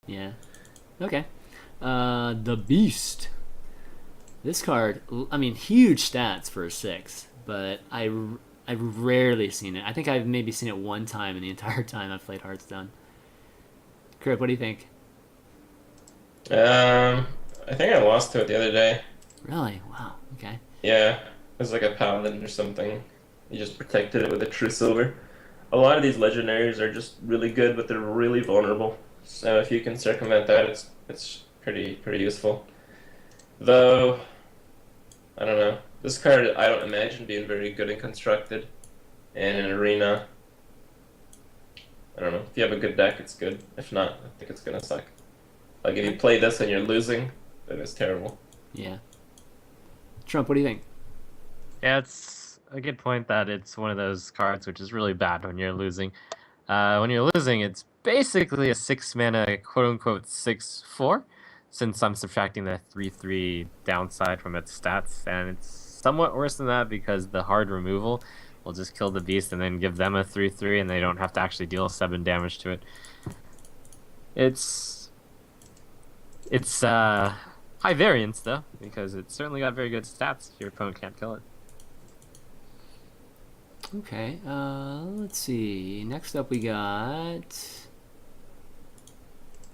Yeah. Okay. The Beast. This card, I mean, huge stats for a 6, but I've rarely seen it. I think I've maybe seen it one time in the entire time I've played Hearthstone. Krip, what do you think? I think I lost to it the other day. Really? Wow. Okay. Yeah, it was like a paladin or something. You just protected it with a true silver. A lot of these legendaries are just really good, but they're really vulnerable. So if you can circumvent that, it's pretty useful. Though, I don't know. This card I don't imagine being very good and constructed. And in arena, I don't know. If you have a good deck, it's good. If not, I think it's gonna suck. Like if you Okay. play this and you're losing, then it's terrible. Yeah. Trump, what do you think? Yeah, it's a good point that it's one of those cards which is really bad when you're losing. When you're losing, it's basically a 6 mana quote unquote 6/4, since I'm subtracting the 3/3 downside from its stats, and it's somewhat worse than that because the hard removal will just kill the beast and then give them a 3/3, and they don't have to actually deal 7 damage to it. It's it's high variance though, because it's certainly got very good stats if your opponent can't kill it. Okay. Let's see. Next up, we got.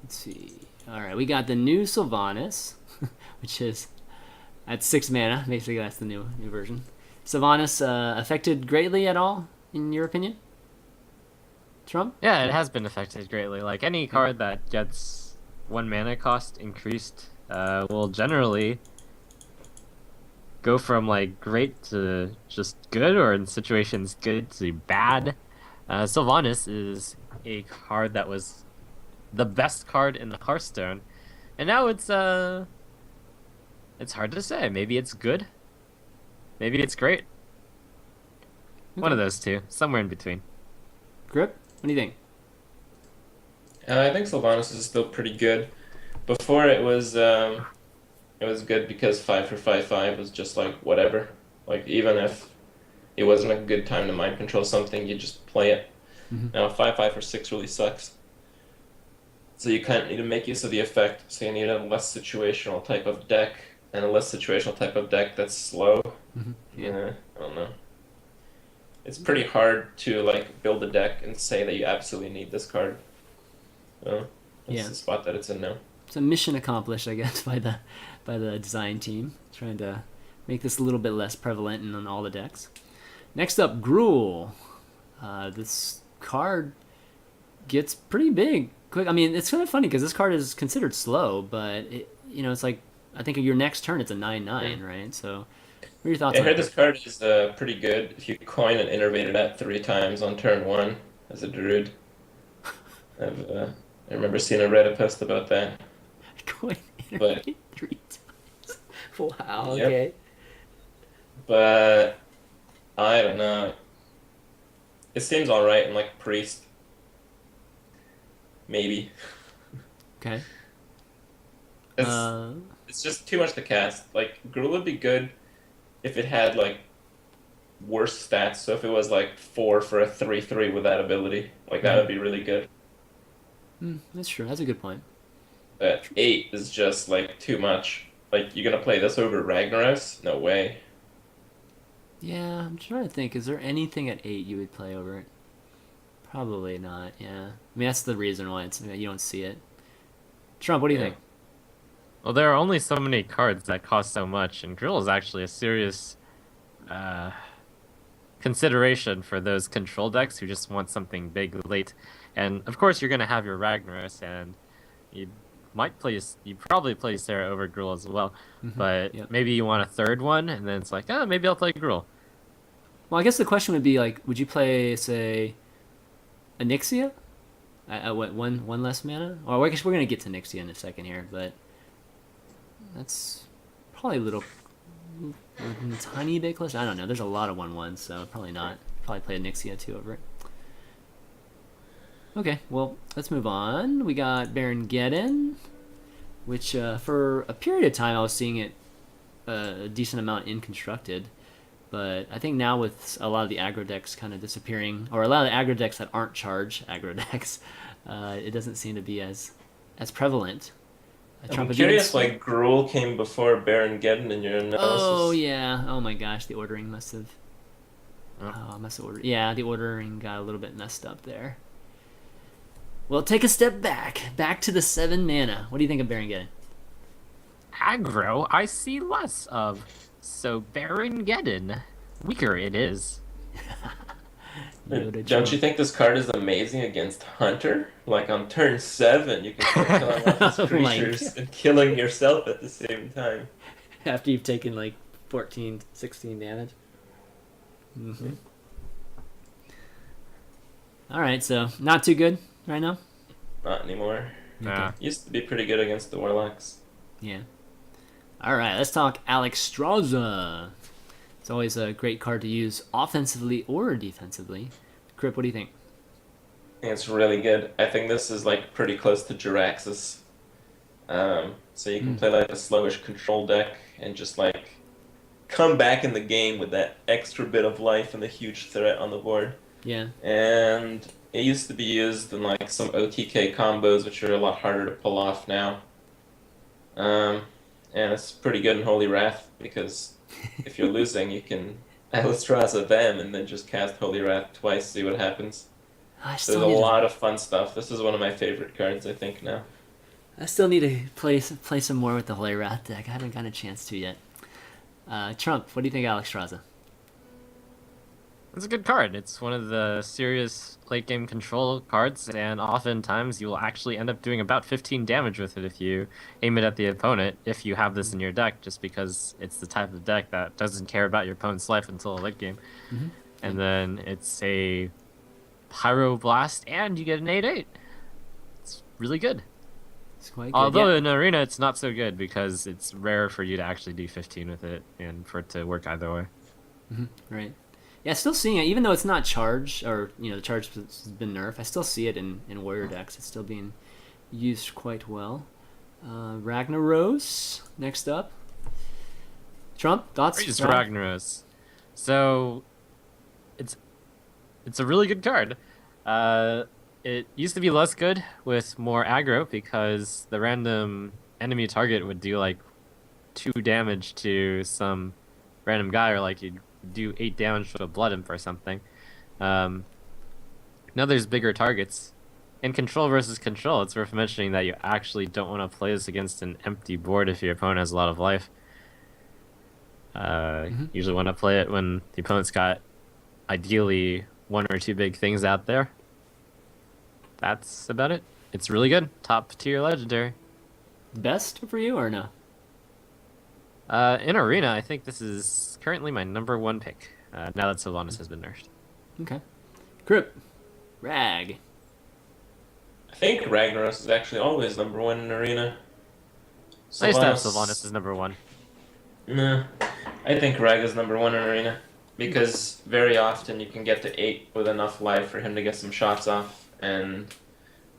Let's see. All right, we got the new Sylvanas, which is at 6 mana. Basically, that's the new version. Sylvanas affected greatly at all, in your opinion? Trump? Yeah, it has been affected greatly. Like any Okay. card that gets 1 mana cost increased will generally go from like great to just good, or in situations good to bad. Sylvanas is a card that was the best card in Hearthstone, and now it's hard to say. Maybe it's good, maybe it's great. One of Okay. those two, somewhere in between. Grip? What do you think? I think Sylvanas is still pretty good. Before it was good because 5 for 5 was just like whatever. Like even if it wasn't a good time to mind control something, you just play it. Mm-hmm. Now 5 for 6 really sucks. So you kind of need to make use of the effect. So you need a less situational type of deck and a less situational type of deck that's slow. Mm-hmm. Yeah. I don't know. It's pretty hard to like build a deck and say that you absolutely need this card. Well, that's Yeah. the spot that it's in now. It's a mission accomplished, I guess, by the design team, trying to make this a little bit less prevalent in on all the decks. Next up, Gruul. This card gets pretty big quick. I mean, it's kind of funny because this card is considered slow, but it's like I think your next turn it's a 9/9, Hmm. right? So, what are your thoughts I on it, heard Grip? this card is pretty good if you coin and innervate it at 3 times on turn one as a druid. I've, I remember seeing a Reddit post about that. Coin But iterate 3 times. Wow. yep, Okay. but I don't know. It seems all right in like priest, maybe. Okay. It's Uh. it's just too much to cast. Like Gruul would be good if it had like worse stats. So if it was like 4 for a 3/3 with that ability, like that Mhm. would be really good. That's true. That's a good point. But 8 is just like too much. Like you're gonna play this over Ragnaros? No way. Yeah, I'm trying to think. Is there anything at 8 you would play over it? Probably not. Yeah. I mean, that's the reason why you don't see it. Trump, what do you Yeah. think? Well, there are only so many cards that cost so much, and Drill is actually a serious uh, consideration for those control decks who just want something big late. And of course, you're going to have your Ragnaros, and you you probably play Sarah over Gruul as well. Mm-hmm. But Yep. maybe you want a third one, and then it's like, oh, maybe I'll play Gruul. Well, I guess the question would be like, would you play, say, Anixia? What one less mana? Or I guess we're gonna get to Nixia in a second here, but that's probably a little tiny bit close. I don't know. There's a lot of 1/1s, so probably not. Probably play Nixia too over it. Okay, well let's move on. We got Baron Geddon, which for a period of time I was seeing it a decent amount in constructed. But I think now with a lot of the aggro decks kind of disappearing, or a lot of the aggro decks that aren't charge aggro decks, it doesn't seem to be as prevalent. I'm curious why Gruul came before Baron Geddon in your analysis. Oh yeah. Oh my gosh, the ordering must have. Oh. Yeah, the ordering got a little bit messed up there. Well, take a step back to the 7 mana. What do you think of Baron Geddon? Aggro, I see less of. So Baron Geddon, weaker it is. Don't you think this card is amazing against Hunter? Like on turn 7, you can start killing off his creatures and killing yourself at the same time. After you've taken like 14, 16 damage. Alright, so not too good right now? Not anymore. Nah. Used to be pretty good against the Warlocks. Yeah. Alright, let's talk Alexstrasza. It's always a great card to use offensively or defensively. Krip, what do you think? I think it's really good. I think this is like pretty close to Jirax's. So you can play like a slowish control deck and just like come back in the game with that extra bit of life and the huge threat on the board. Yeah. And it used to be used in like some OTK combos, which are a lot harder to pull off now. And it's pretty good in Holy Wrath because if you're losing, you can Alexstrasza them and then just cast Holy Wrath twice, see what happens. There's a lot of fun stuff. This is one of my favorite cards, I think, now. I still need to play some more with the Holy Wrath deck. I haven't gotten a chance to yet. Trump, what do you think of Alexstrasza? It's a good card. It's one of the serious late game control cards, and oftentimes you will actually end up doing about 15 damage with it if you aim it at the opponent, if you have this in your deck, just because it's the type of deck that doesn't care about your opponent's life until a late game. And then it's a Pyroblast, and you get an 8/8. It's really good. It's quite good. Although in Arena it's not so good because it's rare for you to actually do 15 with it and for it to work either way. Right. Yeah, still seeing it, even though it's not charge, or, the charge has been nerfed, I still see it in warrior decks. It's still being used quite well. Ragnaros, next up. Trump, thoughts? Praise Ragnaros. So, it's a really good card. It used to be less good with more aggro because the random enemy target would do like 2 damage to some random guy, or like you'd do 8 damage to a Blood Imp or something. Now there's bigger targets. In control versus control, it's worth mentioning that you actually don't want to play this against an empty board if your opponent has a lot of life. Usually want to play it when the opponent's got ideally 1 or 2 big things out there. That's about it. It's really good. Top tier legendary. Best for you or no? In Arena, I think this is currently my #1 pick, now that Sylvanas has been nerfed. Okay. Krip, Rag. I think Ragnaros is actually always #1 in Arena. I used to have Sylvanas as #1. No, I think Rag is #1 in Arena because very often you can get to 8 with enough life for him to get some shots off, and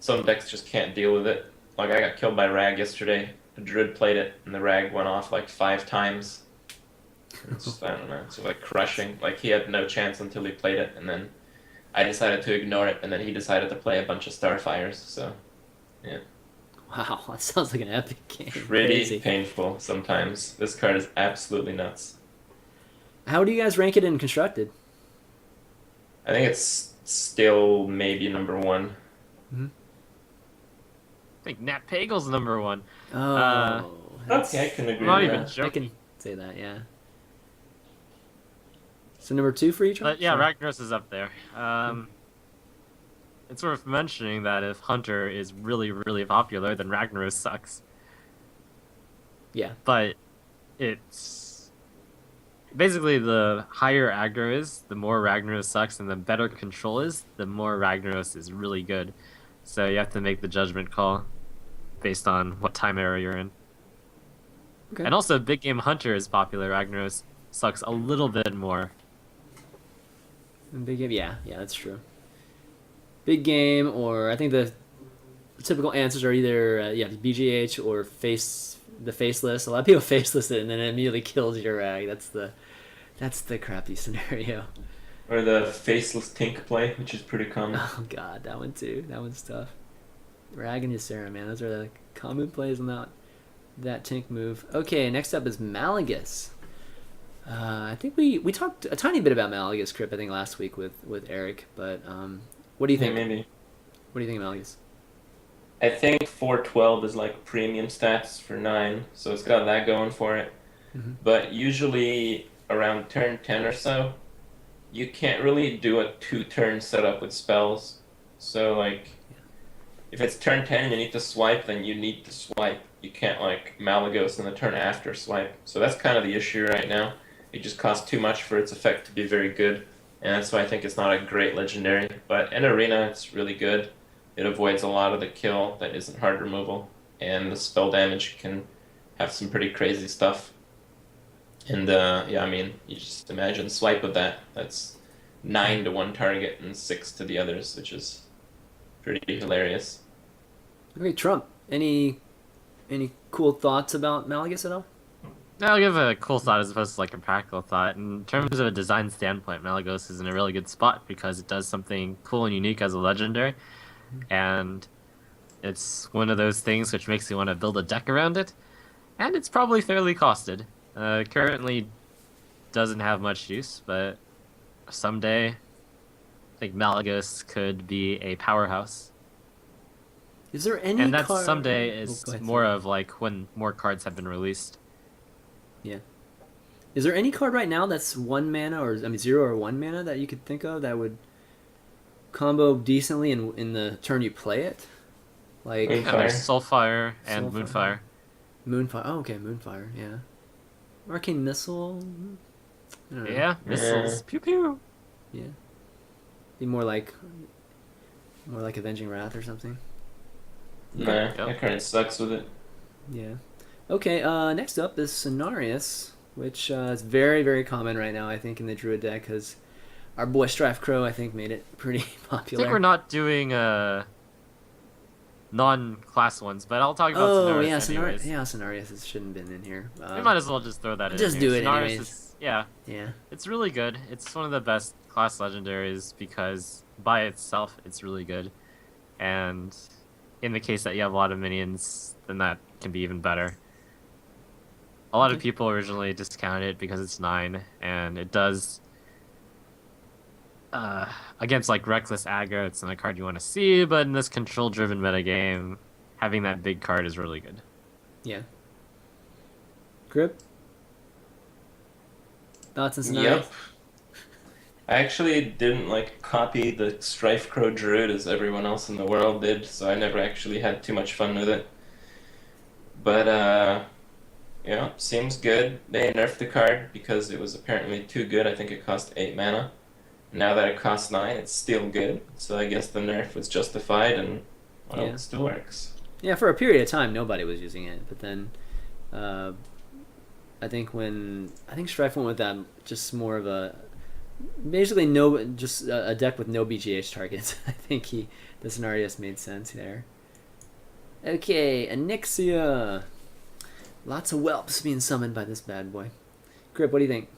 some decks just can't deal with it. Like I got killed by Rag yesterday. The Druid played it, and the Rag went off like 5 times. It's, I don't know, it's like crushing. Like he had no chance until he played it, and then I decided to ignore it, and then he decided to play a bunch of Starfires, so yeah. Wow, that sounds like an epic game. Pretty Crazy. painful sometimes. This card is absolutely nuts. How do you guys rank it in Constructed? I think it's still maybe #1. I think Nat Pagel's #1. Okay, I can agree Not with even that. joking. I can say that, yeah. So #2 for each one? But yeah, Sure. Ragnaros is up there. It's worth mentioning that if Hunter is really, really popular, then Ragnaros sucks. Yeah. But it's basically the higher aggro is, the more Ragnaros sucks, and the better control is, the more Ragnaros is really good. So you have to make the judgment call based on what time era you're in. Okay. And also, big game Hunter is popular. Ragnaros sucks a little bit more. Big game, yeah, that's true. Big game, or I think the typical answers are either BGH or the faceless. A lot of people faceless it and then it immediately kills your Rag. That's the crappy scenario. Or the faceless Tink play, which is pretty common. Oh god, that one too. That one's tough. Rag and Ysera, man. Those are the common plays on that tank move. Okay, next up is Malagus. I think we talked a tiny bit about Malagus Crip, I think, last week with Eric. But what do you think? Maybe. What do you think of Malagus? I think 412 is like premium stats for 9, so it's got that going for it. Mm-hmm. But usually around turn 10 or so, you can't really do a 2-turn setup with spells. So, like, if it's turn 10 and you need to swipe, then you need to swipe. You can't, like, Malagos in the turn after swipe. So that's kind of the issue right now. It just costs too much for its effect to be very good. And that's why I think it's not a great legendary. But in Arena, it's really good. It avoids a lot of the kill that isn't hard removal. And the spell damage can have some pretty crazy stuff. And, yeah, I mean, you just imagine swipe of that. That's 9 to one target and 6 to the others, which is pretty hilarious. Okay, Trump. Any cool thoughts about Malagus at all? I'll give a cool thought as opposed to like a practical thought. In terms of a design standpoint, Malagos is in a really good spot because it does something cool and unique as a legendary, and it's one of those things which makes you want to build a deck around it, and it's probably fairly costed. Currently doesn't have much use, but someday I think Malagos could be a powerhouse. Is there any? And that's card... someday is go ahead, more sorry. of like when more cards have been released. Yeah. Is there any card right now that's 1 mana, or 0 or 1 mana that you could think of that would combo decently in the turn you play it? Like Moonfire. Yeah, there's Soulfire and Soulfire. Moonfire. Moonfire. Oh, okay, Moonfire. Yeah. Arcane Missile. I don't know. Yeah, missiles. Pew pew. Yeah. Be more like Avenging Wrath or something. Nah, Yep. that card sucks with it. Yeah. Okay, next up is Cenarius, which is very, very common right now, I think, in the Druid deck, because our boy Strife Crow, I think, made it pretty I popular. think we're not doing non-class ones, but I'll talk about Cenarius anyways. Cenarius shouldn't have been in here. We might as well just throw that in. Just here. do it Cenarius anyways. Is, yeah, Yeah. it's really good. It's one of the best class legendaries because by itself, it's really good. And in the case that you have a lot of minions, then that can be even better. A lot of people originally discounted it because it's 9, and it does against like reckless aggro. It's not a card you want to see, but in this control-driven metagame, having that big card is really good. Yeah. Grip? Thoughts on Cenarius? Yep. I actually didn't like copy the Strife Crow Druid as everyone else in the world did, so I never actually had too much fun with it. But yeah, seems good. They nerfed the card because it was apparently too good. I think it cost 8 mana. Now that it costs 9, it's still good. So I guess the nerf was justified, and well, Yeah. it still works. Yeah, for a period of time, nobody was using it, but then I think Strife went with that, just more of a basically a deck with no BGH targets. I think the Cenarius made sense there. Okay, Onyxia. Lots of whelps being summoned by this bad boy. Grip, what do you think?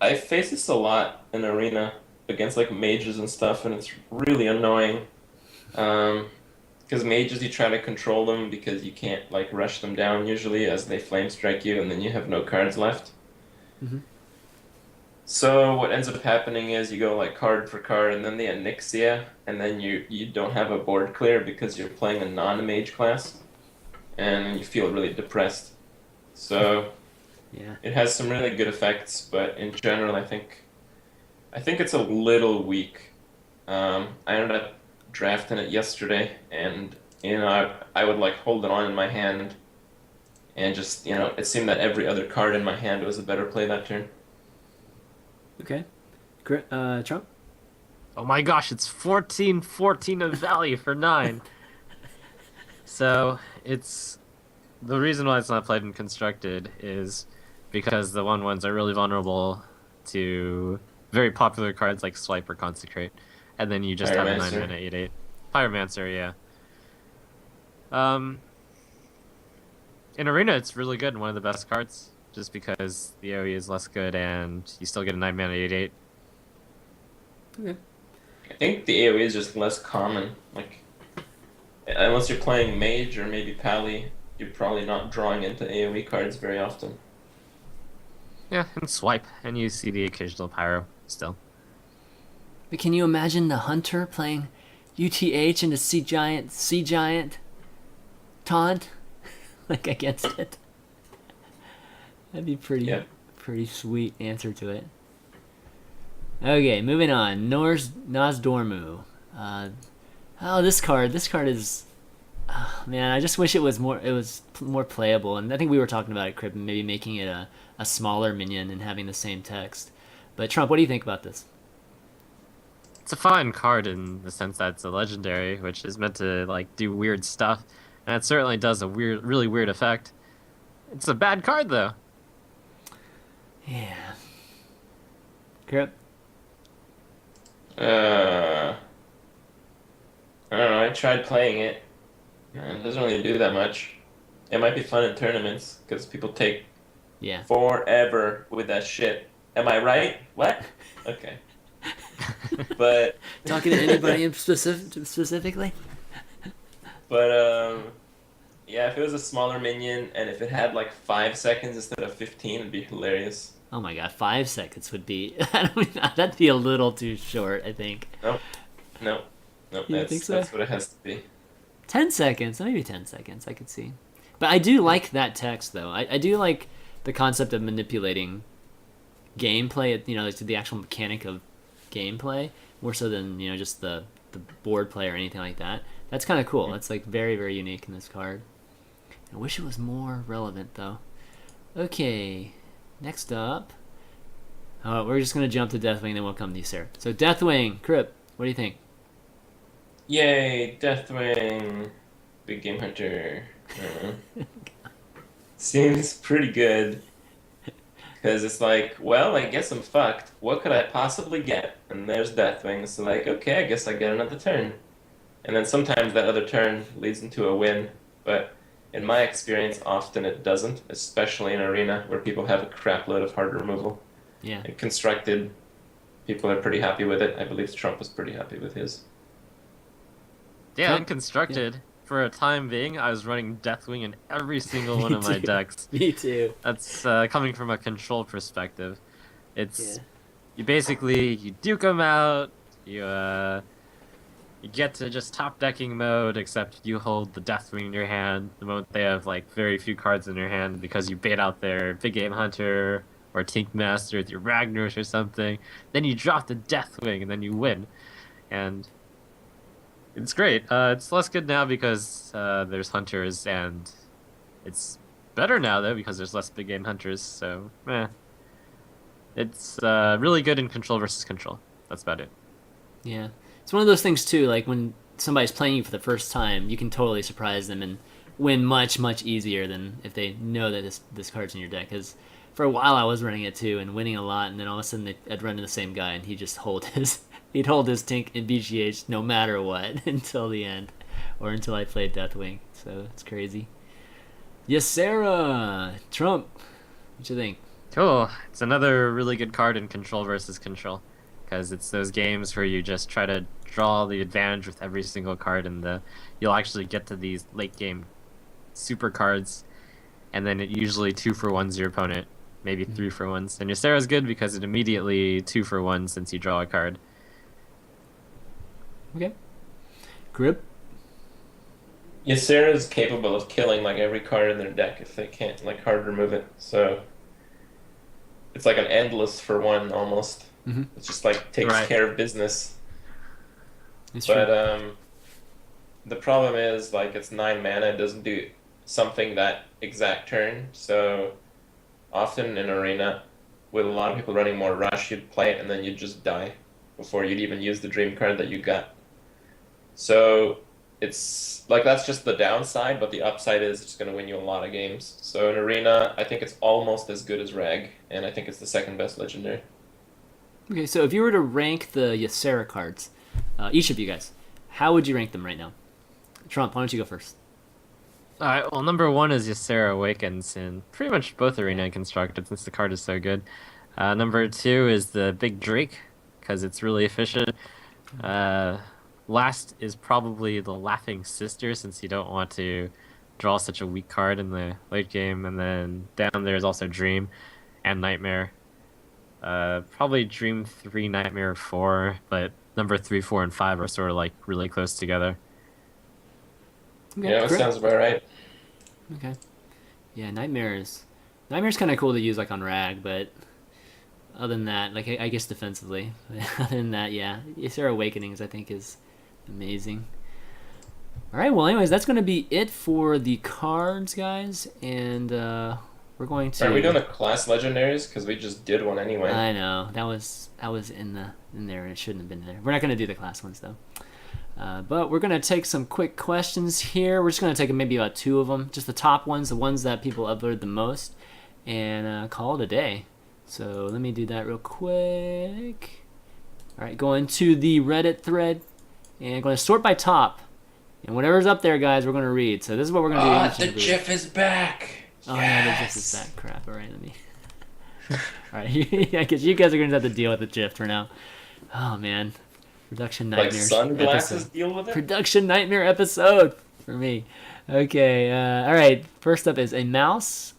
I face this a lot in Arena against like mages and stuff, and it's really annoying. Because mages, you try to control them because you can't like rush them down usually as they flame strike you, and then you have no cards left. Mm-hmm. So what ends up happening is you go like card for card, and then the Onyxia, and then you don't have a board clear because you're playing a non-mage class, and you feel really depressed. So Yeah. it has some really good effects, but in general, I think it's a little weak. I ended up drafting it yesterday, and I would like hold it on in my hand, and just it seemed that every other card in my hand was a better play that turn. Okay. Trump? Oh my gosh, it's 14 of value for 9. So it's the reason why it's not played and constructed is because the 1/1s are really vulnerable to very popular cards like Swipe or Consecrate, and then you just have a 9 Pyromancer. mana 8/8. Pyromancer, yeah. In Arena, it's really good and one of the best cards, just because the AoE is less good and you still get a 9 mana 8/8. Okay. I think the AoE is just less common. Like, unless you're playing Mage or maybe Pally, you're probably not drawing into AoE cards very often. Yeah, and swipe, and you see the occasional pyro still. But can you imagine the hunter playing UTH into Sea Giant taunt like against it? That'd be Yeah. pretty sweet answer to it. Okay, moving on. Nozdormu. This card is man, I just wish it was more playable, and I think we were talking about it, Crip, and maybe making it a smaller minion and having the same text. But Trump, what do you think about this? It's a fine card in the sense that it's a legendary, which is meant to like do weird stuff, and it certainly does a really weird effect. It's a bad card though. Yeah. Crip? I don't know. I tried playing it. It doesn't really do that much. It might be fun in tournaments because people take Yeah. forever with that shit. Am I right? What? Okay. But Talking to anybody specifically? but yeah, if it was a smaller minion and if it had like 5 seconds instead of 15, it'd be hilarious. Oh my god, 5 seconds would be. That'd be a little too short, I think. Nope. Nope. Nope. You don't think so? That's what it has to be. 10 seconds, maybe 10 seconds, I could see. But I do like that text, though. I do like the concept of manipulating gameplay, to the actual mechanic of gameplay, more so than, just the board play or anything like that. That's kind of cool. That's, like, very, very unique in this card. I wish it was more relevant, though. Okay, next up. Oh, we're just going to jump to Deathwing, then we'll come to you, Sarah. So, Deathwing, Crip, what do you think? Yay, Deathwing, Big Game Hunter. Seems pretty good. Because it's like, well, I guess I'm fucked. What could I possibly get? And there's Deathwing. So like, okay, I guess I get another turn. And then sometimes that other turn leads into a win. But in my experience, often it doesn't, especially in Arena, where people have a crap load of hard removal. Yeah. And Constructed, people are pretty happy with it. I believe Trump was pretty happy with his. Yeah, and constructed. For a time being, I was running Deathwing in every single one of my decks. Me too. That's coming from a control perspective. It's you basically you duke them out. You get to just top decking mode, except you hold the Deathwing in your hand the moment they have like very few cards in their hand because you bait out their Big Game Hunter or Tink Master with your Ragnarok or something. Then you drop the Deathwing and then you win, and it's great. It's less good now because there's hunters, and it's better now though because there's less big game hunters. So, it's really good in control versus control. That's about it. Yeah, it's one of those things too. Like when somebody's playing you for the first time, you can totally surprise them and win much easier than if they know that this card's in your deck. Because for a while I was running it too and winning a lot, and then all of a sudden I'd run into the same guy and he'd hold his Tink and BGH no matter what until the end, or until I played Deathwing. So it's crazy. Yes, Sarah! Trump, what you think? Cool. It's another really good card in control versus control, because it's those games where you just try to draw the advantage with every single card, and you'll actually get to these late game super cards, and then it usually 2-for-1s your opponent, maybe 3-for-1s. And your Sarah's good because it immediately 2-for-1 since you draw a card. Okay. Grip? Ysera is capable of killing like every card in their deck if they can't like hard remove it. So it's like an endless for one almost. Mm-hmm. It just like takes care of business. It's but true. the problem is like it's 9 mana. It doesn't do something that exact turn. So often in Arena, with a lot of people running more rush, you'd play it and then you'd just die before you'd even use the dream card that you got. So it's like that's just the downside, but the upside is it's going to win you a lot of games. So in Arena, I think it's almost as good as Rag, and I think it's the second best legendary. Okay, so if you were to rank the Ysera cards, each of you guys, how would you rank them right now? Trump, why don't you go first? Alright, well, number 1 is Ysera Awakens in pretty much both Arena and Constructed, since the card is so good. Number 2 is the Big Drake, because it's really efficient. Last is probably the Laughing Sister, since you don't want to draw such a weak card in the late game. And then down there is also Dream and Nightmare. Probably Dream 3, Nightmare 4, but number 3, 4, and 5 are sort of like really close together. Okay, Yeah, that great. sounds about right. Okay. Yeah, Nightmare's kind of cool to use like on Rag, but other than that, like I guess defensively. Other than that, yeah, Ysera Awakenings I think is amazing. All right, well, anyways, that's going to be it for the cards, guys, and we're going to. Are we doing the class legendaries? Because we just did one anyway. I know that was in there, and it shouldn't have been there. We're not going to do the class ones though. But we're going to take some quick questions here. We're just going to take maybe about 2 of them, just the top ones, the ones that people uploaded the most, and call it a day. So let me do that real quick. All right, going to the Reddit thread, and going to sort by top. And whatever's up there, guys, we're going to read. So this is what we're going to do. The GIF is back! Oh, yes. Yeah, the GIF is back. Crap. All right, let me... All right, I guess you guys are going to have to deal with the GIF for now. Oh, man. Production Nightmare. Like sunglasses deal with it? Production Nightmare episode for me. Okay, all right. First up is a mouse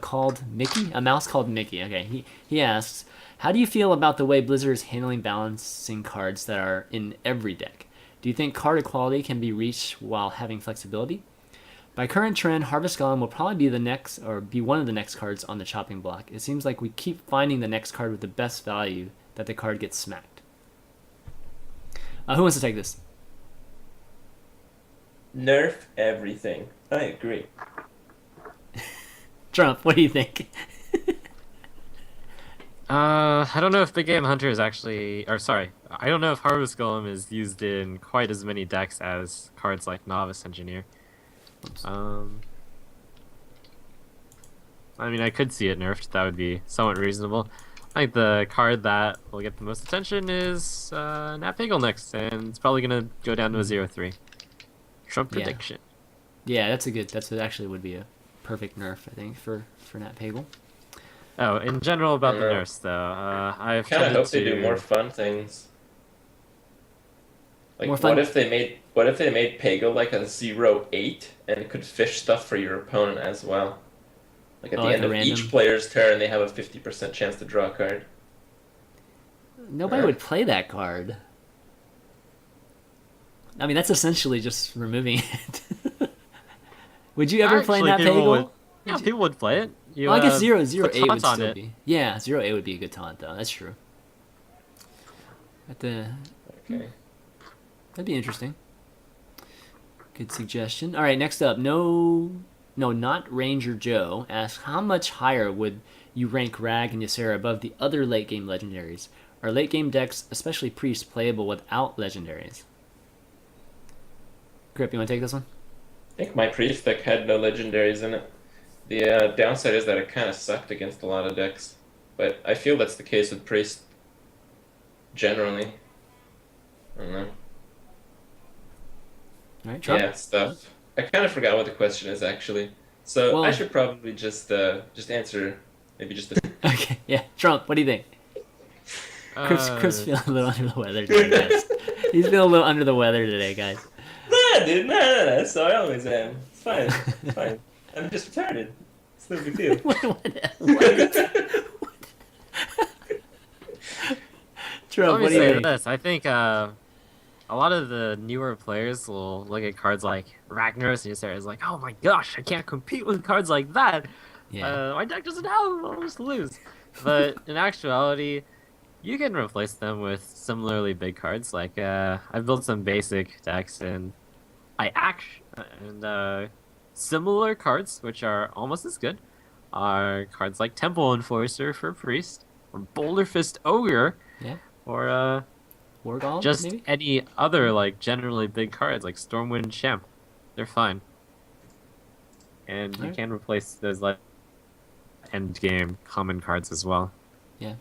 called Mickey? A mouse called Mickey. Okay, he asks, how do you feel about the way Blizzard is handling balancing cards that are in every deck? Do you think card equality can be reached while having flexibility? By current trend, Harvest Golem will probably be one of the next cards on the chopping block. It seems like we keep finding the next card with the best value that the card gets smacked. Who wants to take this? Nerf everything. I agree. Trump, what do you think? I don't know if Big Game Hunter is actually, or sorry, I don't know if Harvest Golem is used in quite as many decks as cards like Novice Engineer. Oops. I mean, I could see it nerfed. That would be somewhat reasonable. I think the card that will get the most attention is Nat Pagel next, and it's probably gonna go down to a 0-3. Trump prediction. Yeah, that actually would be a perfect nerf, I think, for Nat Pagel. Oh, in general about the nerfs though, I've kind of hope they do more fun things. Like, more fun? What if they made Pagel like a 0-8 and could fish stuff for your opponent as well? Like at the end of each player's turn, they have a 50% chance to draw a card. Nobody would play that card. I mean, that's essentially just removing it. Would you ever play Nat Pagel? Yeah, people would play it. Well, I guess 0-8 would still be. Yeah, 0-8 would be a good taunt, though. That's true. Okay. That'd be interesting. Good suggestion. All right, next up. Not Ranger Joe asks, how much higher would you rank Rag and Ysera above the other late game legendaries? Are late game decks, especially Priest, playable without legendaries? Krip, you want to take this one? I think my Priest deck had no legendaries in it. The downside is that it kind of sucked against a lot of decks. But I feel that's the case with Priest generally. I don't know. All right, Trump? Yeah, stuff. I kind of forgot what the question is, actually. So I should probably just answer maybe just the... Okay, yeah. Trump, what do you think? Chris feeling a little under the weather today, guys. He's feeling a little under the weather today, guys. Nah, dude, no. So I always am. It's fine. It's fine. I'm just retarded. It's no big deal. What? Trump, what do you think? This. I think a lot of the newer players will look at cards like Ragnaros and Ysera as like, oh my gosh, I can't compete with cards like that. Yeah. My deck doesn't have almost to lose. But in actuality, you can replace them with similarly big cards. Like I've built some basic decks, and similar cards, which are almost as good, are cards like Temple Enforcer for Priest, or Boulder Fist Ogre, or War Golem, just maybe? Any other like generally big cards like Stormwind Champ. They're fine, and you can replace those like end game common cards as well. Yeah.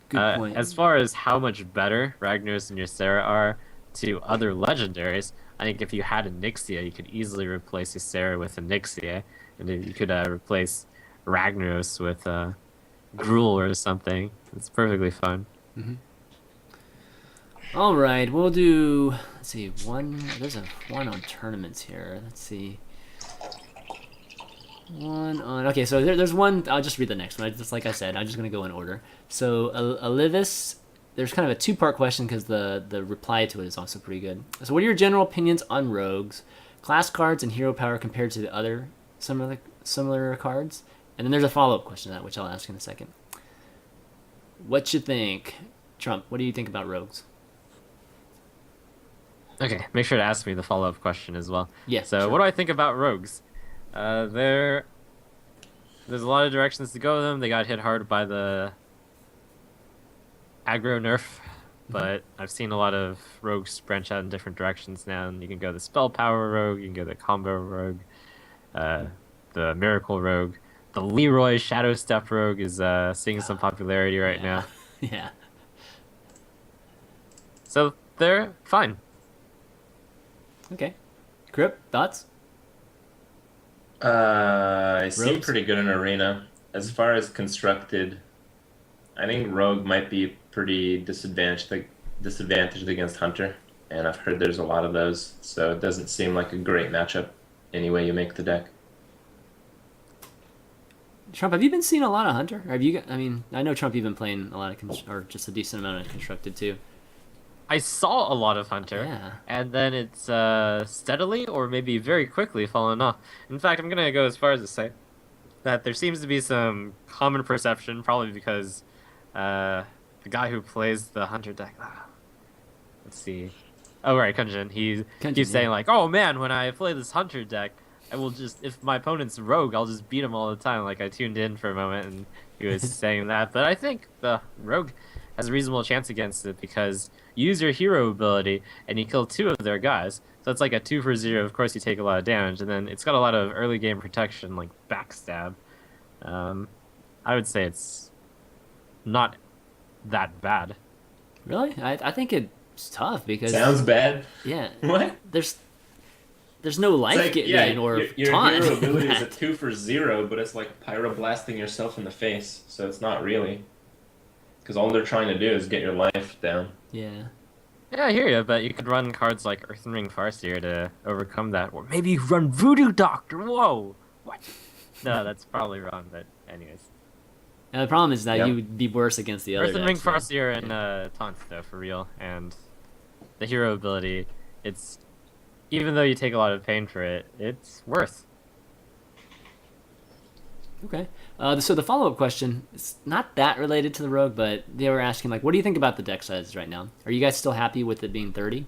Good point. As far as how much better Ragnaros and Ysera are to other legendaries, I think if you had a Nixia, you could easily replace Ysera with a Nixia, and then you could replace Ragnaros with Gruul or something. It's perfectly fine. All right, we'll do. Let's see, one. There's a one on tournaments here. Let's see. One on. Okay, so there's one. I'll just read the next one. Just like I said, I'm just gonna go in order. So Alivis, there's kind of a two-part question because the reply to it is also pretty good. So, what are your general opinions on rogues, class cards, and hero power compared to the other similar cards? And then there's a follow-up question to that, which I'll ask in a second. What you think, Trump? What do you think about rogues? Okay, make sure to ask me the follow-up question as well. Yeah. So, sure. what do I think about rogues? There's a lot of directions to go with them. They got hit hard by the aggro nerf, but I've seen a lot of rogues branch out in different directions now. And you can go the spell power rogue, you can go the combo rogue, the miracle rogue. The Leroy Shadow Step rogue is seeing some popularity right now. Yeah. So they're fine. Okay. Krip, thoughts? I seem Rogues? pretty good in arena. As far as constructed, I think rogue might be pretty disadvantaged against hunter, and I've heard there's a lot of those, so it doesn't seem like a great matchup any way you make the deck. Trump, have you been seeing a lot of hunter? Or have you? I mean, I know Trump. You've been playing a lot of, or just a decent amount of constructed too. I saw a lot of hunter, Yeah. and then it's steadily or maybe very quickly fallen off. In fact, I'm gonna go as far as to say that there seems to be some common perception, probably because the guy who plays the hunter deck. Let's see. Oh right, Kunjin. He keeps saying like, "Oh man, when I play this hunter deck, I will just if my opponent's rogue, I'll just beat him all the time." Like I tuned in for a moment and he was saying that, but I think the rogue has a reasonable chance against it because you use your hero ability and you kill two of their guys. So it's like a 2 for 0. Of course, you take a lot of damage, and then it's got a lot of early game protection, like backstab. I would say it's not that bad. Really? I think it's tough because Sounds bad. yeah. What? There's no life It's like, gain or your taunt. hero ability is a 2 for 0, but it's like pyroblasting yourself in the face, so it's not really. Because all they're trying to do is get your life down. Yeah. Yeah, I hear you, but you could run cards like Earthen Ring Farseer to overcome that, or maybe run Voodoo Doctor. Whoa, what? No, that's probably wrong. But anyways, And the problem is that Yep. you would be worse against the other Earthen Ring decks, though. Farseer and Taunt though, for real, and the hero ability. It's even though you take a lot of pain for it, it's worth. Okay. So the follow-up question is not that related to the rogue, but they were asking, like, what do you think about the deck sizes right now? Are you guys still happy with it being 30?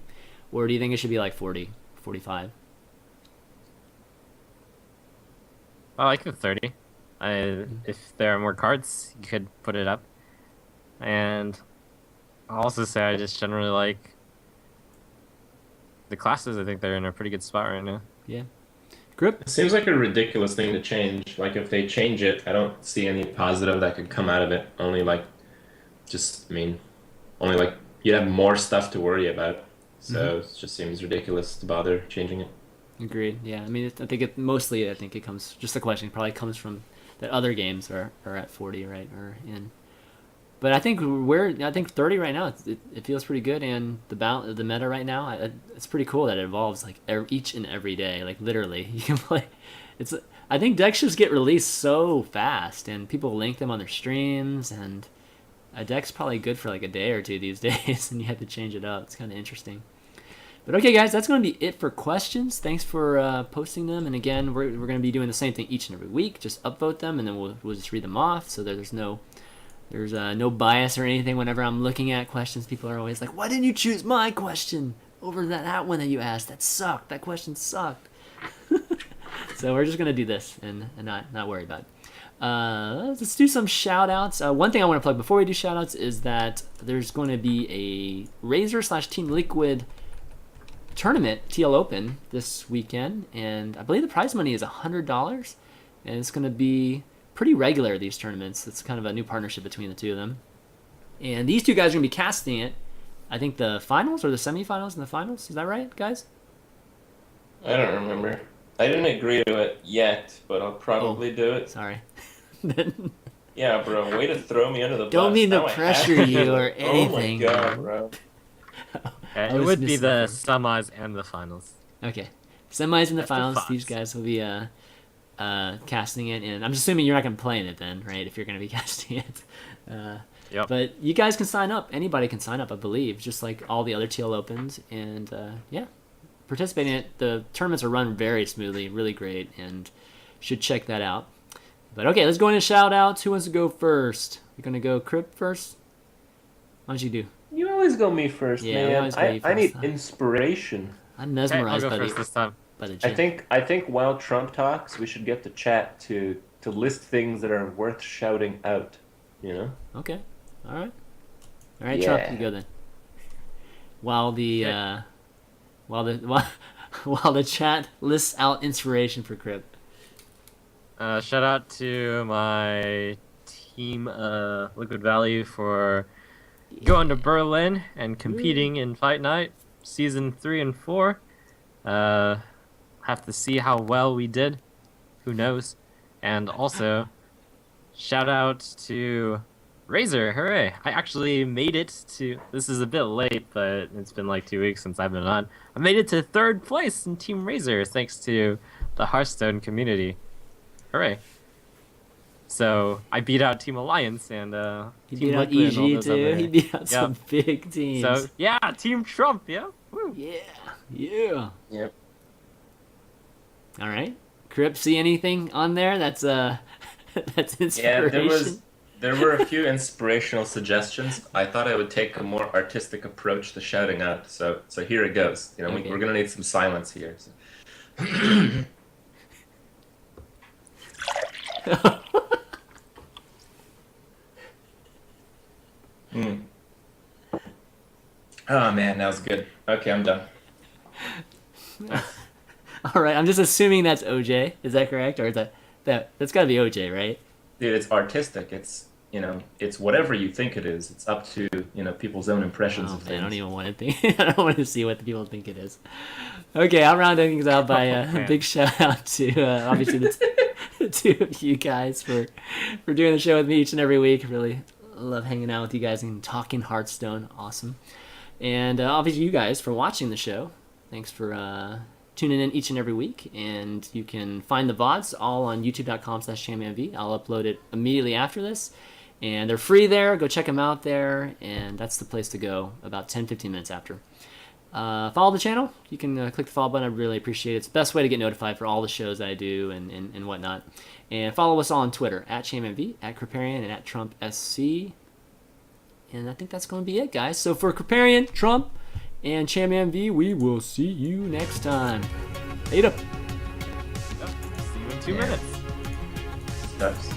Or do you think it should be like 40, 45? I like the 30. If there are more cards, you could put it up. And I'll also say I just generally like the classes. I think they're in a pretty good spot right now. Yeah. Grip? It seems like a ridiculous thing to change. Like, if they change it, I don't see any positive that could come out of it. Only, like, only, like, you'd have more stuff to worry about. So it just seems ridiculous to bother changing it. Agreed. Yeah. I mean, I think it comes, just the question probably comes from that other games are at 40, right? Or in. But I think 30 right now, it feels pretty good, and the meta right now, it's pretty cool that it evolves like each and every day, like literally you can play. I think decks just get released so fast, and people link them on their streams, and a deck's probably good for like a day or two these days, and you have to change it up. It's kind of interesting. But okay, guys, that's going to be it for questions. Thanks for posting them, and again, we're going to be doing the same thing each and every week. Just upvote them, and then we'll just read them off, so that there's no bias or anything. Whenever I'm looking at questions, people are always like, why didn't you choose my question over that one that you asked? That sucked. That question sucked. So we're just going to do this and not worry about it. Let's do some shout outs. One thing I want to plug before we do shout outs is that there's going to be a Razor/Team Liquid tournament, TL Open, this weekend. And I believe the prize money is $100. And it's going to be pretty regular, these tournaments. It's kind of a new partnership between the two of them. And these two guys are going to be casting it. I think the finals or the semifinals and the finals. Is that right, guys? I don't remember. I didn't agree to it yet, but I'll probably do it. Sorry. Yeah, bro. Way to throw me under the bus. Don't mean to Now I have pressure to. you or anything. Oh my god, bro. bro. Yeah, I it was would be the misinformed. semis and the finals. Okay. Semis in the Best of finals. fives. These guys will be casting it, and I'm just assuming you're not going to play in it then, right? If you're going to be casting it. Yep. But you guys can sign up. Anybody can sign up, I believe, just like all the other TL Opens. And yeah, participate in it. The tournaments are run very smoothly, really great, and should check that out. But okay, let's go into shout outs. Who wants to go first? We're going to go Krip first? Why don't you do? You always go me first, Yeah, we man. always go you I need first. inspiration. I'm Okay, I'll mesmerized go by first this time. the I think while Trump talks, we should get the chat to list things that are worth shouting out. You know? Okay. All right. All right, Yeah. Trump, you go then. While the Okay. while the chat lists out inspiration for Krip. Shout out to my team, Liquid Valley, for going to Berlin and competing in Fight Night season 3 and 4. Have to see how well we did. Who knows? And also, shout out to Razor. Hooray! I actually made it to. This is a bit late, but it's been like 2 weeks since I've been on. I made it to 3rd place in Team Razor thanks to the Hearthstone community. Hooray! So I beat out Team Alliance and He Team beat out Liquid and all EG those too. other. He beat out some big teams. So yeah, Team Trump, yeah. Woo. Yeah. Yep. All right. Krip, see anything on there? That's that's Yeah, inspiration. there were a few inspirational suggestions. I thought I would take a more artistic approach to shouting out. So here it goes. You know, Okay. we're gonna need some silence here. So. Mm. Oh man, that was good. Okay, I'm done. All right. I'm just assuming that's OJ. Is that correct, or is that's got to be OJ, right? Dude, it's artistic. It's it's whatever you think it is. It's up to people's own impressions Oh of man, I things. don't even want to think. I don't want to see what the people think it is. Okay, I'll round things out by a man. big shout out to obviously the two of you guys for doing the show with me each and every week. Really love hanging out with you guys and talking Hearthstone. Awesome. And obviously you guys for watching the show. Thanks for tuning in each and every week. And you can find the VODs all on youtube.com/ChanManV. I'll upload it immediately after this. And they're free there. Go check them out there. And that's the place to go about 10-15 minutes after. Follow the channel. You can click the follow button. I really appreciate it. It's the best way to get notified for all the shows that I do and whatnot. And follow us all on Twitter at ChanManV, at Kripparrian, and at TrumpSC. And I think that's going to be it, guys. So for Kripparrian, Trump, and ChanManV, we will see you next time. Later. Yep. See you in 2 minutes. Steps.